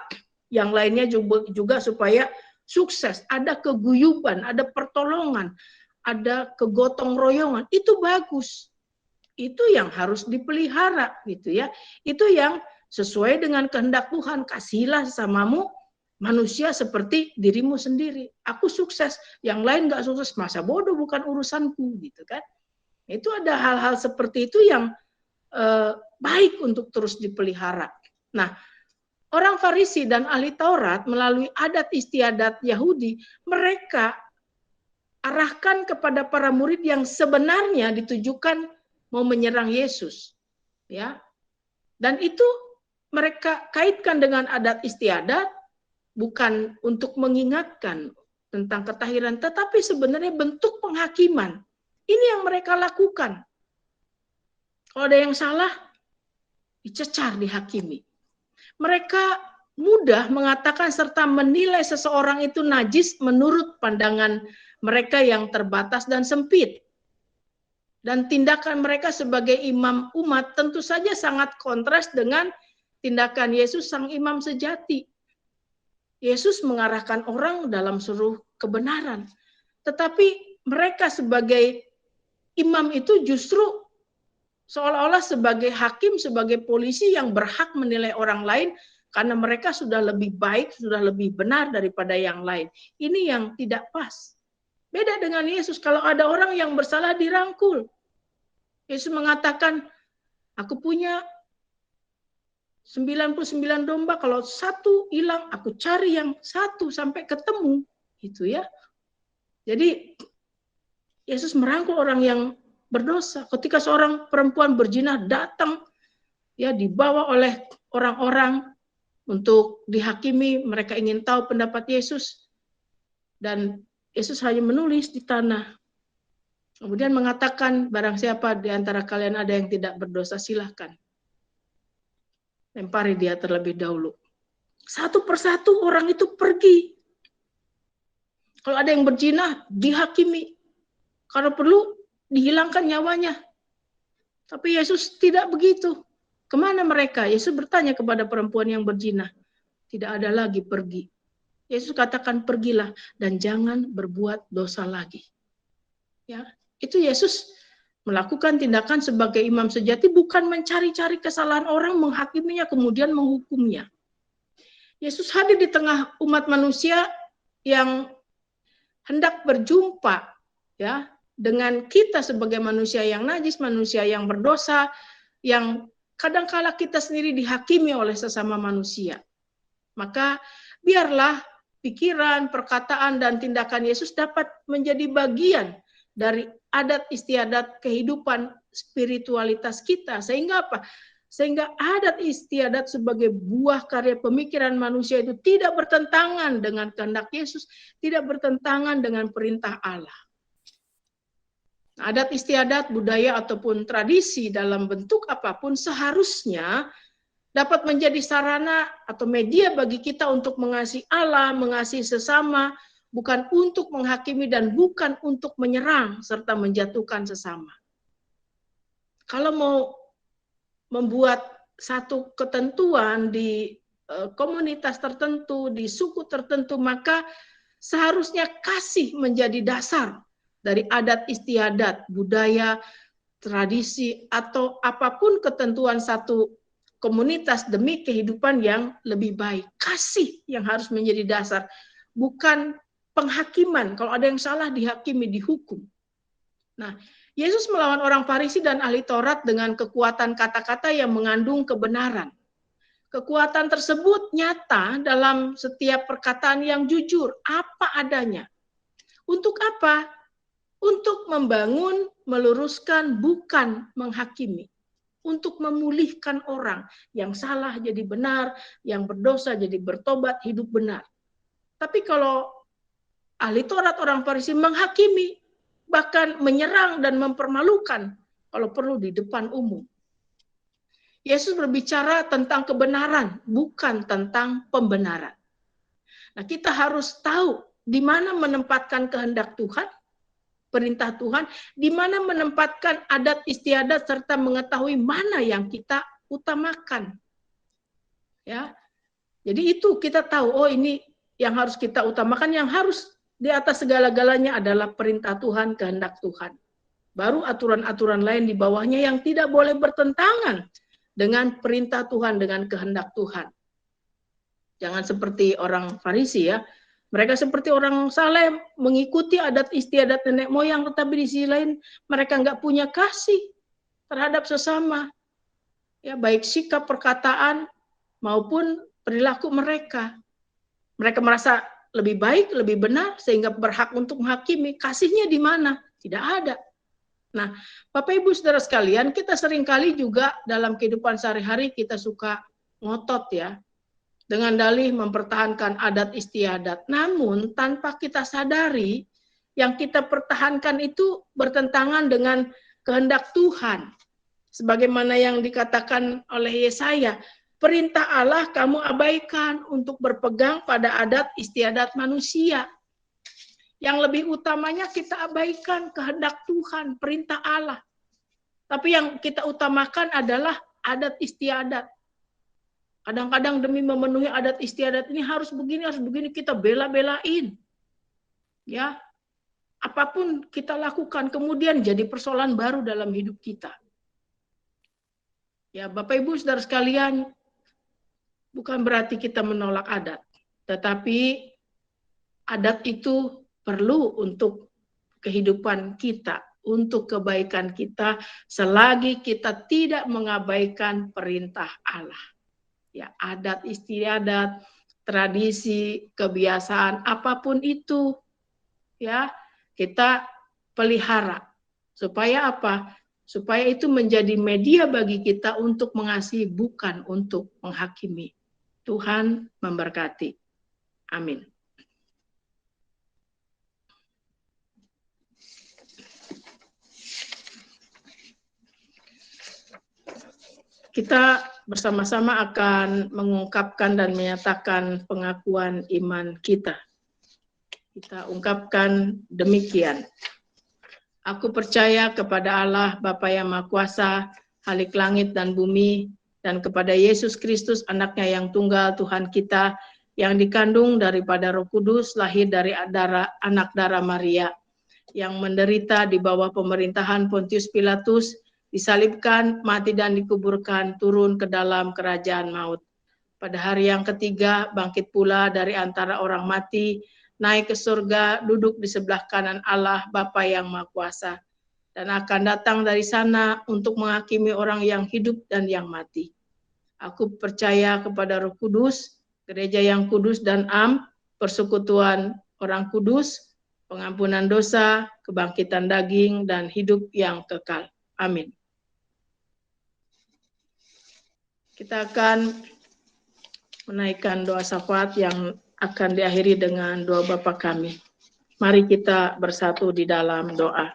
yang lainnya juga supaya sukses, ada keguyuban, ada pertolongan, ada kegotong royongan, itu bagus. Itu yang harus dipelihara gitu ya. Itu yang sesuai dengan kehendak Tuhan, kasihilah sesamamu manusia seperti dirimu sendiri. Aku sukses, yang lain nggak sukses, masa bodoh bukan urusanku gitu kan. Itu ada hal-hal seperti itu yang baik untuk terus dipelihara. Nah, orang Farisi dan ahli Taurat melalui adat istiadat Yahudi, mereka arahkan kepada para murid yang sebenarnya ditujukan mau menyerang Yesus. Ya. Dan itu mereka kaitkan dengan adat istiadat, bukan untuk mengingatkan tentang ketahiran, tetapi sebenarnya bentuk penghakiman. Ini yang mereka lakukan. Kalau ada yang salah, dicecar, dihakimi. Mereka mudah mengatakan serta menilai seseorang itu najis menurut pandangan mereka yang terbatas dan sempit. Dan tindakan mereka sebagai imam umat tentu saja sangat kontras dengan tindakan Yesus sang imam sejati. Yesus mengarahkan orang dalam seluruh kebenaran. Tetapi mereka sebagai imam itu justru seolah-olah sebagai hakim, sebagai polisi yang berhak menilai orang lain karena mereka sudah lebih baik, sudah lebih benar daripada yang lain. Ini yang tidak pas. Beda dengan Yesus, kalau ada orang yang bersalah dirangkul. Yesus mengatakan, aku punya 99 domba, kalau satu hilang, aku cari yang satu sampai ketemu. Gitu ya. Jadi Yesus merangkul orang yang berdosa. Ketika seorang perempuan berzina datang, ya dibawa oleh orang-orang untuk dihakimi, mereka ingin tahu pendapat Yesus. Dan Yesus hanya menulis di tanah. Kemudian mengatakan, barang siapa di antara kalian ada yang tidak berdosa, silahkan lempari dia terlebih dahulu. Satu persatu orang itu pergi. Kalau ada yang berzina, dihakimi. Kalau perlu, dihilangkan nyawanya. Tapi Yesus tidak begitu. Kemana mereka? Yesus bertanya kepada perempuan yang berzina. Tidak ada lagi pergi. Yesus katakan pergilah dan jangan berbuat dosa lagi. Ya, itu Yesus melakukan tindakan sebagai imam sejati, bukan mencari-cari kesalahan orang, menghakiminya, kemudian menghukumnya. Yesus hadir di tengah umat manusia yang hendak berjumpa ya dengan kita sebagai manusia yang najis, manusia yang berdosa, yang kadangkala kita sendiri dihakimi oleh sesama manusia. Maka biarlah pikiran, perkataan, dan tindakan Yesus dapat menjadi bagian dari adat istiadat kehidupan spiritualitas kita. Sehingga apa? Sehingga adat istiadat sebagai buah karya pemikiran manusia itu tidak bertentangan dengan kehendak Yesus, tidak bertentangan dengan perintah Allah. Adat istiadat, budaya, ataupun tradisi dalam bentuk apapun seharusnya dapat menjadi sarana atau media bagi kita untuk mengasihi Allah, mengasihi sesama, bukan untuk menghakimi dan bukan untuk menyerang serta menjatuhkan sesama. Kalau mau membuat satu ketentuan di komunitas tertentu, di suku tertentu, maka seharusnya kasih menjadi dasar dari adat istiadat, budaya, tradisi, atau apapun ketentuan satu komunitas demi kehidupan yang lebih baik. Kasih yang harus menjadi dasar, bukan penghakiman. Kalau ada yang salah dihakimi, dihukum. Nah, Yesus melawan orang Farisi dan ahli Taurat dengan kekuatan kata-kata yang mengandung kebenaran. Kekuatan tersebut nyata dalam setiap perkataan yang jujur, apa adanya. Untuk apa? Untuk membangun, meluruskan, bukan menghakimi. Untuk memulihkan orang yang salah jadi benar, yang berdosa jadi bertobat, hidup benar. Tapi kalau ahli Taurat orang Farisi menghakimi, bahkan menyerang dan mempermalukan, kalau perlu di depan umum. Yesus berbicara tentang kebenaran, bukan tentang pembenaran. Nah, kita harus tahu di mana menempatkan kehendak Tuhan, perintah Tuhan, di mana menempatkan adat istiadat serta mengetahui mana yang kita utamakan. Ya. Jadi itu kita tahu, oh ini yang harus kita utamakan, yang harus di atas segala-galanya adalah perintah Tuhan, kehendak Tuhan. Baru aturan-aturan lain di bawahnya yang tidak boleh bertentangan dengan perintah Tuhan, dengan kehendak Tuhan. Jangan seperti orang Farisi ya. Mereka seperti orang Saleh, mengikuti adat istiadat nenek moyang, tetapi di sisi lain mereka nggak punya kasih terhadap sesama. Ya, baik sikap, perkataan, maupun perilaku mereka. Mereka merasa lebih baik, lebih benar, sehingga berhak untuk menghakimi. Kasihnya di mana? Tidak ada. Nah, Bapak Ibu Saudara sekalian, kita seringkali juga dalam kehidupan sehari-hari kita suka ngotot ya, dengan dalih mempertahankan adat istiadat. Namun tanpa kita sadari, yang kita pertahankan itu bertentangan dengan kehendak Tuhan. Sebagaimana yang dikatakan oleh Yesaya, perintah Allah kamu abaikan untuk berpegang pada adat istiadat manusia. Yang lebih utamanya kita abaikan kehendak Tuhan, perintah Allah. Tapi yang kita utamakan adalah adat istiadat. Kadang-kadang demi memenuhi adat istiadat ini harus begini, kita bela-belain. Ya, apapun kita lakukan, kemudian jadi persoalan baru dalam hidup kita. Ya, Bapak Ibu Saudara sekalian, bukan berarti kita menolak adat, tetapi adat itu perlu untuk kehidupan kita, untuk kebaikan kita, selagi kita tidak mengabaikan perintah Allah. ya adat istiadat, tradisi, kebiasaan, apapun itu, ya kita pelihara. Supaya apa? Supaya itu menjadi media bagi kita untuk mengasihi, bukan untuk menghakimi. Tuhan memberkati. Amin. Kita bersama-sama akan mengungkapkan dan menyatakan pengakuan iman kita. Kita ungkapkan demikian. Aku percaya kepada Allah Bapa yang Maha Kuasa, Khalik langit dan bumi, dan kepada Yesus Kristus, anaknya yang tunggal, Tuhan kita, yang dikandung daripada Roh Kudus, lahir dari anak darah Maria, yang menderita di bawah pemerintahan Pontius Pilatus, disalibkan, mati dan dikuburkan, turun ke dalam kerajaan maut. Pada hari yang ketiga, bangkit pula dari antara orang mati, naik ke surga, duduk di sebelah kanan Allah Bapa yang Maha Kuasa, dan akan datang dari sana untuk menghakimi orang yang hidup dan yang mati. Aku percaya kepada Roh Kudus, gereja yang kudus dan am, persekutuan orang kudus, pengampunan dosa, kebangkitan daging, dan hidup yang kekal. Amin. Kita akan menaikkan doa syafaat yang akan diakhiri dengan doa Bapa kami. Mari kita bersatu di dalam doa.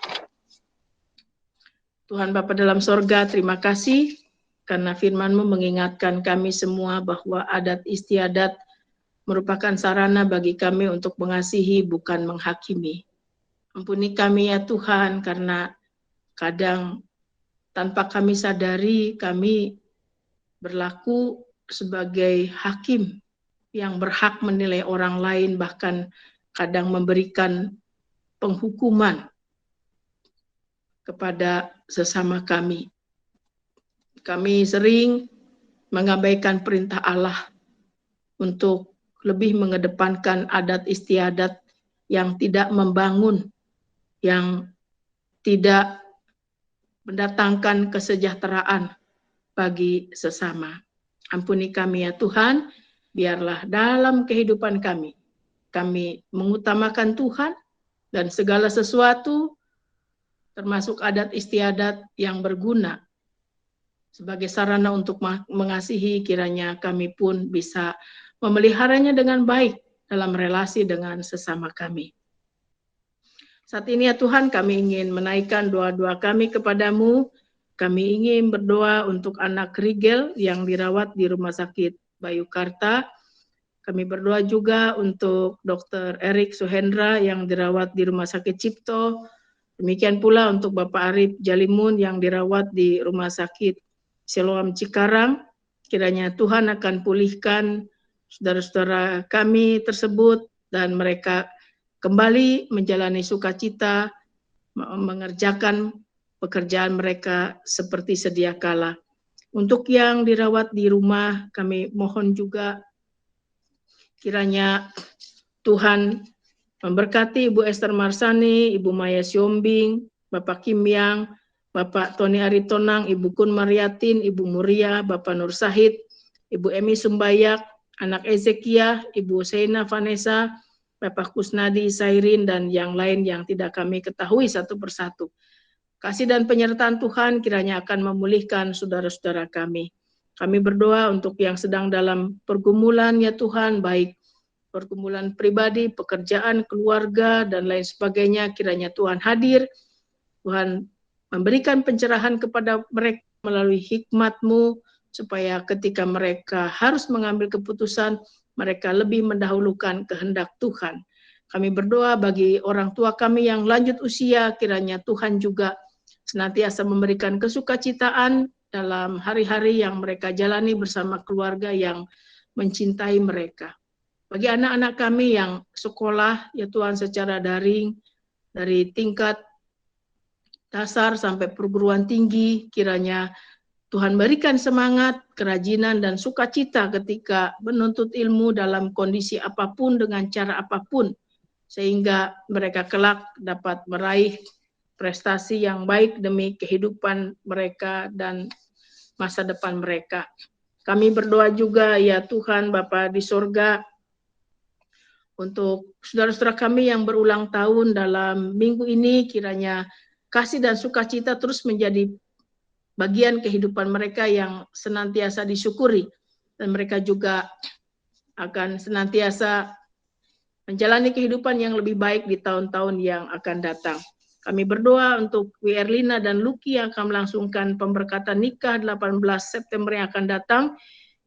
Tuhan Bapa dalam sorga, terima kasih karena firman-Mu mengingatkan kami semua bahwa adat istiadat merupakan sarana bagi kami untuk mengasihi, bukan menghakimi. Ampuni kami ya Tuhan, karena kadang tanpa kami sadari kami berlaku sebagai hakim yang berhak menilai orang lain, bahkan kadang memberikan penghukuman kepada sesama kami. Kami sering mengabaikan perintah Allah untuk lebih mengedepankan adat istiadat yang tidak membangun, yang tidak mendatangkan kesejahteraan bagi sesama. Ampuni kami ya Tuhan, biarlah dalam kehidupan kami mengutamakan Tuhan dan segala sesuatu, termasuk adat istiadat yang berguna sebagai sarana untuk mengasihi, kiranya kami pun bisa memeliharanya dengan baik dalam relasi dengan sesama kami. Saat ini ya Tuhan, kami ingin menaikkan doa-doa kami kepadamu. Kami ingin berdoa untuk anak Rigel yang dirawat di Rumah Sakit Bayukarta. Kami berdoa juga untuk Dr. Erik Suhendra yang dirawat di Rumah Sakit Cipto. Demikian pula untuk Bapak Arif Jalimun yang dirawat di Rumah Sakit Siloam Cikarang. Kiranya Tuhan akan pulihkan saudara-saudara kami tersebut dan mereka kembali menjalani sukacita, mengerjakan pekerjaan mereka seperti sedia kala. Untuk yang dirawat di rumah, kami mohon juga kiranya Tuhan memberkati Ibu Esther Marsani, Ibu Maya Siombing, Bapak Kim Yang, Bapak Tony Aritonang, Ibu Kun Mariatin, Ibu Muria, Bapak Nur Sahid, Ibu Emi Sumbayak, anak Ezekia, Ibu Seina Vanessa, Bapak Kusnadi Sairin, dan yang lain yang tidak kami ketahui satu persatu. Kasih dan penyertaan Tuhan kiranya akan memulihkan saudara-saudara kami. Kami berdoa untuk yang sedang dalam pergumulan ya Tuhan, baik pergumulan pribadi, pekerjaan, keluarga, dan lain sebagainya. Kiranya Tuhan hadir, Tuhan memberikan pencerahan kepada mereka melalui hikmat-Mu, supaya ketika mereka harus mengambil keputusan, mereka lebih mendahulukan kehendak Tuhan. Kami berdoa bagi orang tua kami yang lanjut usia, kiranya Tuhan juga senantiasa memberikan kesukacitaan dalam hari-hari yang mereka jalani bersama keluarga yang mencintai mereka. Bagi anak-anak kami yang sekolah, ya Tuhan, secara daring, dari tingkat dasar sampai perguruan tinggi, kiranya Tuhan berikan semangat, kerajinan, dan sukacita ketika menuntut ilmu dalam kondisi apapun, dengan cara apapun, sehingga mereka kelak dapat meraih prestasi yang baik demi kehidupan mereka dan masa depan mereka. Kami berdoa juga ya Tuhan Bapa di sorga untuk saudara-saudara kami yang berulang tahun dalam minggu ini, kiranya kasih dan sukacita terus menjadi bagian kehidupan mereka yang senantiasa disyukuri. Dan mereka juga akan senantiasa menjalani kehidupan yang lebih baik di tahun-tahun yang akan datang. Kami berdoa untuk W. Erlina dan Luki yang akan melangsungkan pemberkatan nikah 18 September yang akan datang.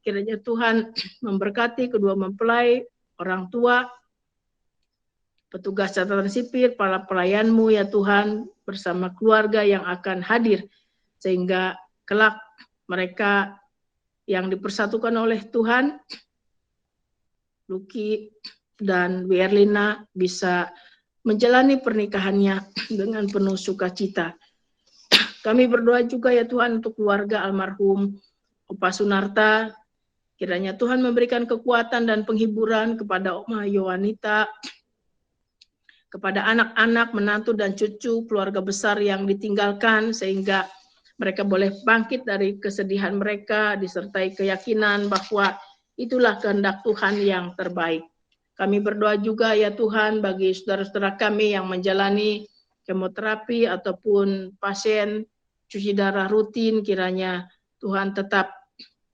Kiranya Tuhan memberkati kedua mempelai, orang tua, petugas catatan sipil, para pelayanmu ya Tuhan, bersama keluarga yang akan hadir, sehingga kelak mereka yang dipersatukan oleh Tuhan, Luki dan W. Erlina bisa menjalani pernikahannya dengan penuh sukacita. Kami berdoa juga ya Tuhan untuk keluarga almarhum Opa Sunarta, kiranya Tuhan memberikan kekuatan dan penghiburan kepada Oma Yowanita, kepada anak-anak, menantu dan cucu, keluarga besar yang ditinggalkan, sehingga mereka boleh bangkit dari kesedihan mereka, disertai keyakinan bahwa itulah kehendak Tuhan yang terbaik. Kami berdoa juga ya Tuhan bagi saudara-saudara kami yang menjalani kemoterapi ataupun pasien cuci darah rutin, kiranya Tuhan tetap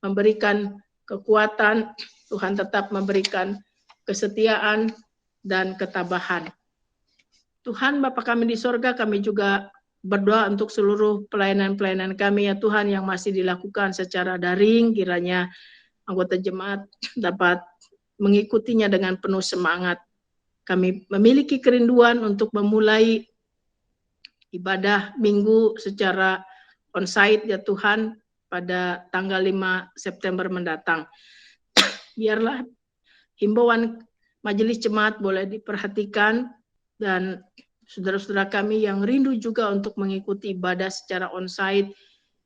memberikan kekuatan, Tuhan tetap memberikan kesetiaan dan ketabahan. Tuhan Bapa kami di sorga, kami juga berdoa untuk seluruh pelayanan-pelayanan kami ya Tuhan yang masih dilakukan secara daring, kiranya anggota jemaat dapat mengikutinya dengan penuh semangat. Kami memiliki kerinduan untuk memulai ibadah minggu secara on-site ya Tuhan pada tanggal 5 September mendatang. Biarlah himbauan majelis jemaat boleh diperhatikan, dan saudara-saudara kami yang rindu juga untuk mengikuti ibadah secara on-site,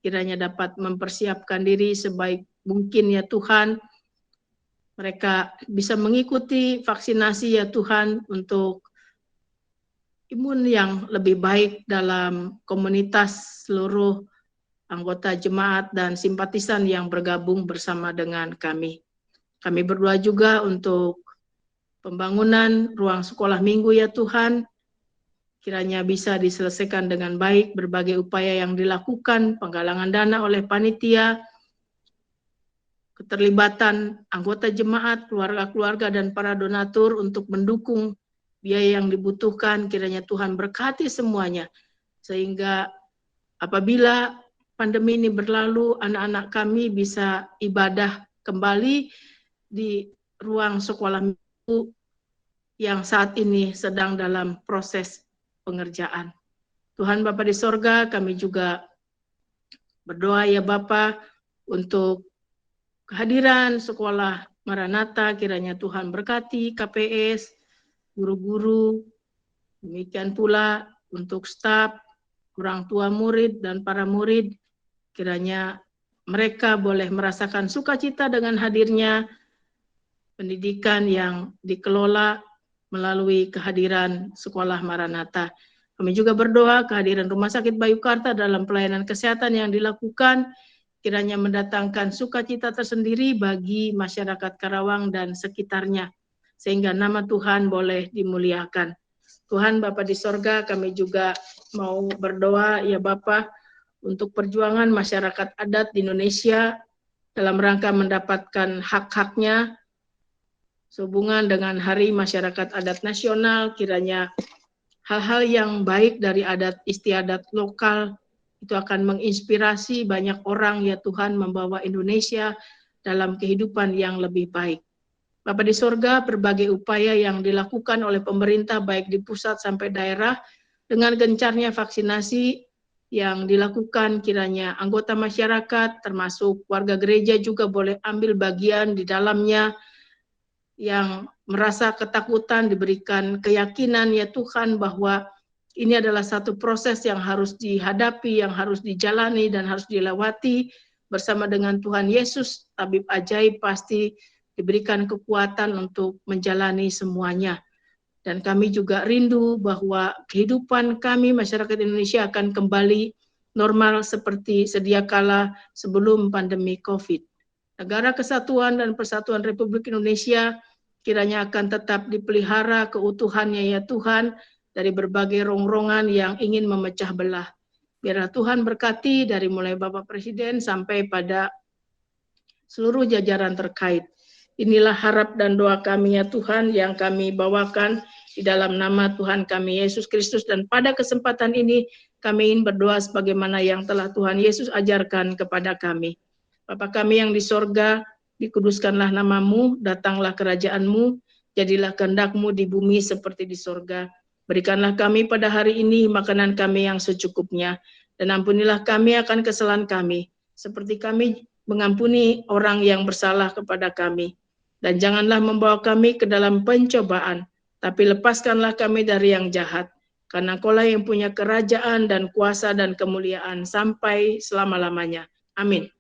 kiranya dapat mempersiapkan diri sebaik mungkin ya Tuhan. Mereka bisa mengikuti vaksinasi ya Tuhan untuk imun yang lebih baik dalam komunitas seluruh anggota jemaat dan simpatisan yang bergabung bersama dengan kami. Kami berdoa juga untuk pembangunan ruang sekolah minggu ya Tuhan, kiranya bisa diselesaikan dengan baik berbagai upaya yang dilakukan, penggalangan dana oleh panitia, keterlibatan anggota jemaat, keluarga-keluarga dan para donatur untuk mendukung biaya yang dibutuhkan, kiranya Tuhan berkati semuanya, sehingga apabila pandemi ini berlalu, anak-anak kami bisa ibadah kembali di ruang sekolah minggu yang saat ini sedang dalam proses pengerjaan. Tuhan Bapa di sorga, kami juga berdoa ya Bapa untuk kehadiran sekolah Maranatha, kiranya Tuhan berkati KPS, guru-guru, demikian pula untuk staf, orang tua murid dan para murid, kiranya mereka boleh merasakan sukacita dengan hadirnya pendidikan yang dikelola melalui kehadiran sekolah Maranatha. Kami juga berdoa kehadiran Rumah Sakit Bayukarta dalam pelayanan kesehatan yang dilakukan, kiranya mendatangkan sukacita tersendiri bagi masyarakat Karawang dan sekitarnya, sehingga nama Tuhan boleh dimuliakan. Tuhan Bapa di sorga, kami juga mau berdoa ya Bapa untuk perjuangan masyarakat adat di Indonesia dalam rangka mendapatkan hak-haknya sehubungan dengan Hari Masyarakat Adat Nasional. Kiranya hal-hal yang baik dari adat istiadat lokal itu akan menginspirasi banyak orang ya Tuhan, membawa Indonesia dalam kehidupan yang lebih baik. Bapa di sorga, berbagai upaya yang dilakukan oleh pemerintah baik di pusat sampai daerah dengan gencarnya vaksinasi yang dilakukan, kiranya anggota masyarakat termasuk warga gereja juga boleh ambil bagian di dalamnya, yang merasa ketakutan diberikan keyakinan ya Tuhan bahwa ini adalah satu proses yang harus dihadapi, yang harus dijalani dan harus dilewati bersama dengan Tuhan Yesus, tabib ajaib pasti diberikan kekuatan untuk menjalani semuanya. Dan kami juga rindu bahwa kehidupan kami masyarakat Indonesia akan kembali normal seperti sedia kala sebelum pandemi COVID. Negara Kesatuan dan Persatuan Republik Indonesia kiranya akan tetap dipelihara keutuhannya ya Tuhan dari berbagai rongrongan yang ingin memecah belah. Biarlah Tuhan berkati dari mulai Bapak Presiden sampai pada seluruh jajaran terkait. Inilah harap dan doa kami ya Tuhan yang kami bawakan di dalam nama Tuhan kami Yesus Kristus, dan pada kesempatan ini kami ingin berdoa sebagaimana yang telah Tuhan Yesus ajarkan kepada kami. Bapa kami yang di sorga, dikuduskanlah namamu, datanglah kerajaan-Mu, jadilah kehendak-Mu di bumi seperti di sorga. Berikanlah kami pada hari ini makanan kami yang secukupnya, dan ampunilah kami akan kesalahan kami, seperti kami mengampuni orang yang bersalah kepada kami. Dan janganlah membawa kami ke dalam pencobaan, tapi lepaskanlah kami dari yang jahat. Karena Engkau-lah yang punya kerajaan dan kuasa dan kemuliaan sampai selama-lamanya. Amin.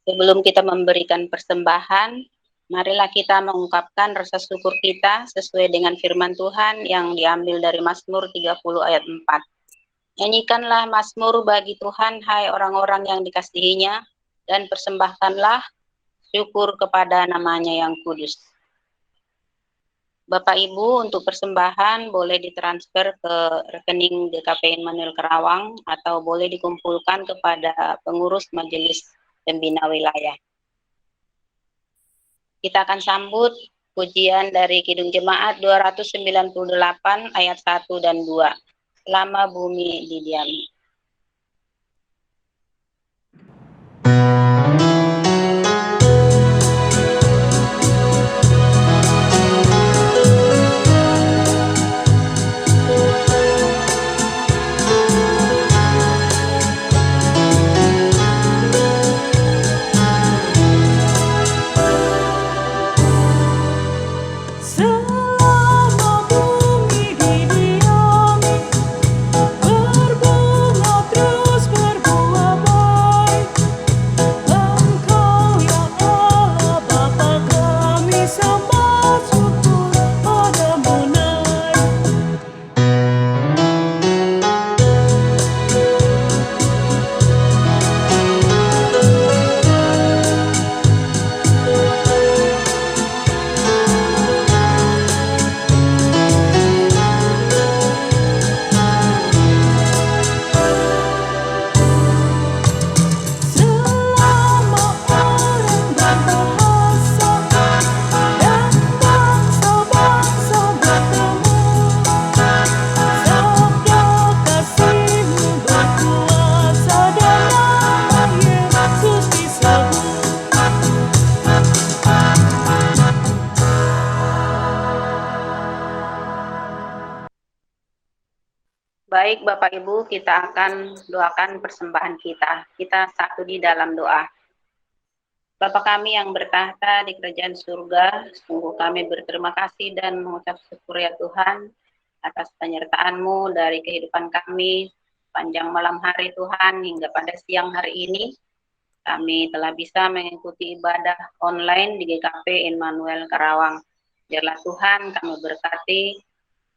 Sebelum kita memberikan persembahan, marilah kita mengungkapkan rasa syukur kita sesuai dengan firman Tuhan yang diambil dari Mazmur 30 ayat 4. Nyanyikanlah Mazmur bagi Tuhan, hai orang-orang yang dikasihinya, dan persembahkanlah syukur kepada namanya yang kudus. Bapak Ibu, untuk persembahan boleh ditransfer ke rekening GKP Immanuel Karawang atau boleh dikumpulkan kepada pengurus Majelis Pembina Wilayah. Kita akan sambut pujian dari Kidung Jemaat 298 ayat 1 dan 2. Selama bumi didiami. Selama bumi didiami, berbunga terus berbuah baik. Engkau ya Allah Bapa kami, sembah syukur padamu naik. Selama orang berbahasa dan bangsa-bangsa bertemu, sabda kasih-Mu berkuasa dan nama Yesus disebut. Baik Bapak Ibu, kita akan doakan persembahan kita. Kita satu di dalam doa. Bapa kami yang bertahta di kerajaan surga, sungguh kami berterima kasih dan mengucap syukur ya Tuhan atas penyertaan-Mu dari kehidupan kami panjang malam hari Tuhan hingga pada siang hari ini. Kami telah bisa mengikuti ibadah online di GKP Immanuel Karawang. Biarlah Tuhan kami berkati,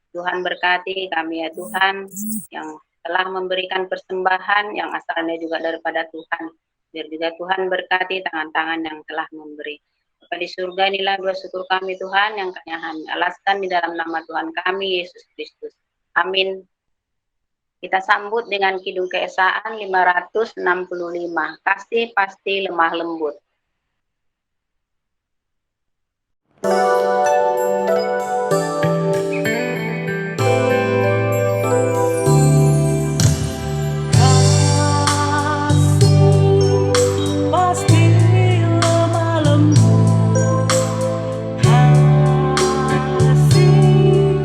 Tuhan berkati kami ya Tuhan yang telah memberikan persembahan yang asalnya juga daripada Tuhan. Biar juga Tuhan berkati tangan-tangan yang telah memberi. Bapa di surga, inilah doa syukur kami Tuhan yang kami alaskan di dalam nama Tuhan kami Yesus Kristus. Amin. Kita sambut dengan Kidung Keesaan 565. Kasih pasti lemah lembut. Kasih pasti lemah lembut, kasih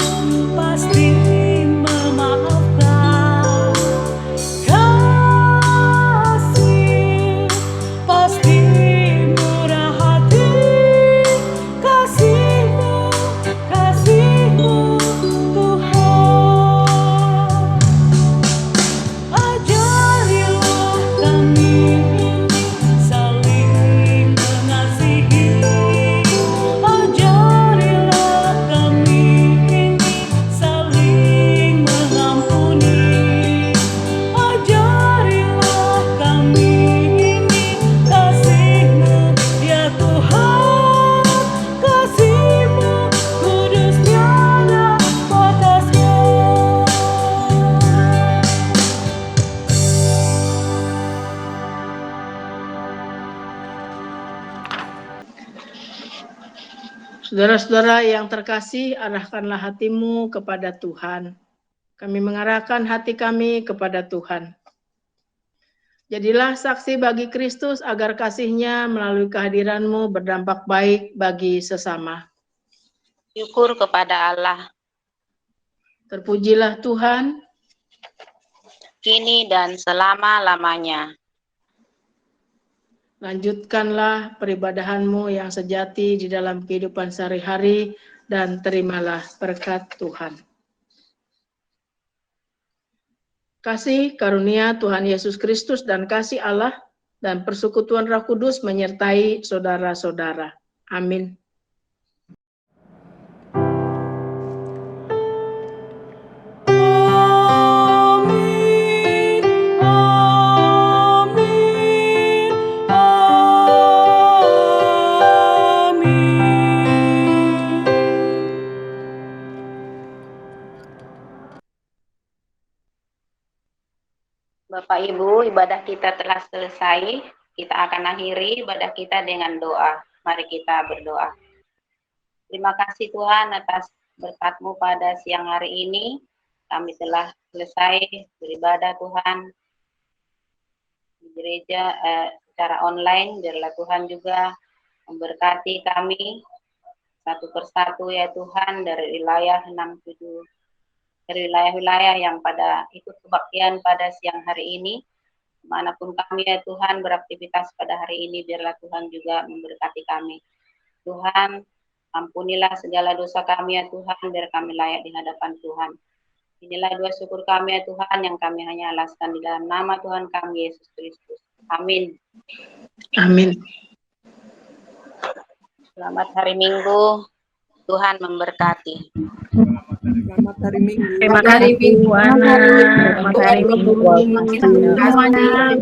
pasti memaafkan, kasih pasti Saudara-saudara yang terkasih, arahkanlah hatimu kepada Tuhan. Kami mengarahkan hati kami kepada Tuhan. Jadilah saksi bagi Kristus agar kasih-Nya melalui kehadiran-Mu berdampak baik bagi sesama. Syukur kepada Allah, Terpujilah Tuhan, kini dan selama-lamanya. lanjutkanlah peribadahan-Mu yang sejati di dalam kehidupan sehari-hari dan terimalah berkat Tuhan. Kasih karunia Tuhan Yesus Kristus dan kasih Allah dan persekutuan Roh Kudus menyertai saudara-saudara. Amin. Amin, amin, amin. Bapak Ibu, ibadah kita telah selesai. Kita akan akhiri ibadah kita dengan doa. Mari kita berdoa. Terima kasih Tuhan atas berkat-Mu pada siang hari ini. Kami telah selesai beribadah Tuhan di gereja secara online. Biarlah Tuhan juga memberkati kami satu persatu ya Tuhan dari wilayah 67, dari wilayah-wilayah yang pada ikut kebaktian pada siang hari ini. Manapun kami ya Tuhan beraktivitas pada hari ini, biarlah Tuhan juga memberkati kami. Tuhan, ampunilah segala dosa kami ya Tuhan, biar kami layak di hadapan Tuhan. Inilah doa syukur kami ya Tuhan yang kami hanya alaskan di dalam nama Tuhan kami Yesus Kristus. Amin. Amin. Selamat hari Minggu. Tuhan memberkati. Selamat hari Minggu. Selamat hari Minggu, Ana. Selamat hari Minggu. Terima kasih semuanya.